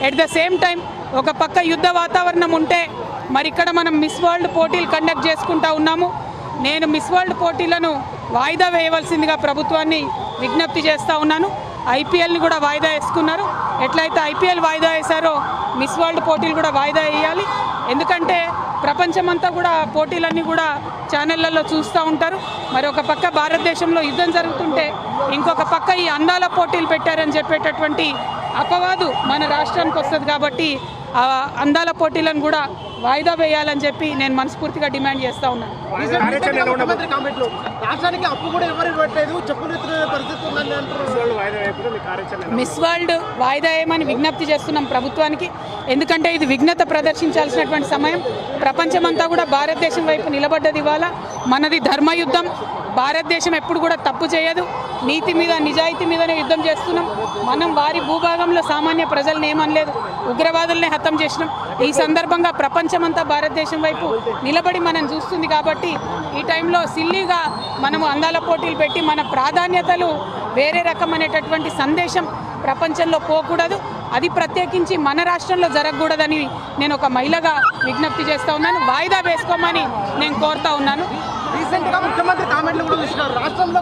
At the same time ఒక పక్క యుద్ధ వాతావరణం ఉంటే మరి ఇక్కడ మనం మిస్ వరల్డ్ పోటీలు కండక్ట్ చేసుకుంటా ఉన్నాము. నేను మిస్ వరల్డ్ పోటీలను వాయిదా వేయవలసిందిగా ప్రభుత్వాన్ని విజ్ఞప్తి చేస్తూ ఉన్నాను. ఐపీఎల్ని కూడా వాయిదా వేసుకున్నారు. ఎట్లయితే ఐపీఎల్ వాయిదా వేశారో మిస్ వరల్డ్ పోటీలు కూడా వాయిదా వేయాలి. ఎందుకంటే ప్రపంచమంతా కూడా పోటీలన్నీ కూడా ఛానళ్లలో చూస్తూ ఉంటారు. మరి ఒక పక్క భారతదేశంలో యుద్ధం జరుగుతుంటే ఇంకొక పక్క ఈ అందాల పోటీలు పెట్టారని చెప్పేటటువంటి అపవాదు మన రాష్ట్రానికి వస్తుంది. కాబట్టి ఆ అందాల పోటీలను కూడా వాయిదా వేయాలని చెప్పి నేను మనస్ఫూర్తిగా డిమాండ్ చేస్తూ ఉన్నాను. మిస్ వరల్డ్ వాయిదా వేయమని విజ్ఞప్తి చేస్తున్నాం ప్రభుత్వానికి. ఎందుకంటే ఇది విఘ్నత ప్రదర్శించాల్సినటువంటి సమయం. ప్రపంచమంతా కూడా భారతదేశం వైపు నిలబడ్డది. ఇవాళ మనది ధర్మయుద్ధం. భారతదేశం ఎప్పుడు కూడా తప్పు చేయదు. నీతి మీద నిజాయితీ మీదనే యుద్ధం చేస్తున్నాం. మనం వారి భూభాగంలో సామాన్య ప్రజల్ని ఏమనలేదు, ఉగ్రవాదులనే హతం చేసినాం. ఈ సందర్భంగా ప్రపంచమంతా భారతదేశం వైపు నిలబడి మనం చూస్తుంది. కాబట్టి ఈ టైంలో సిల్లీగా మనము అందాల పోటీలు పెట్టి మన ప్రాధాన్యతలు వేరే రకమైనటువంటి సందేశం ప్రపంచంలో పోకూడదు. అది ప్రత్యేకించి మన రాష్ట్రంలో జరగకూడదని నేను ఒక మహిళగా విజ్ఞప్తి చేస్తూ ఉన్నాను. వాయిదా వేసుకోమని నేను కోరుతా ఉన్నాను. రీసెంట్గా ముఖ్యమంత్రి కామెంట్లు కూడా చూసినారు రాష్ట్రంలో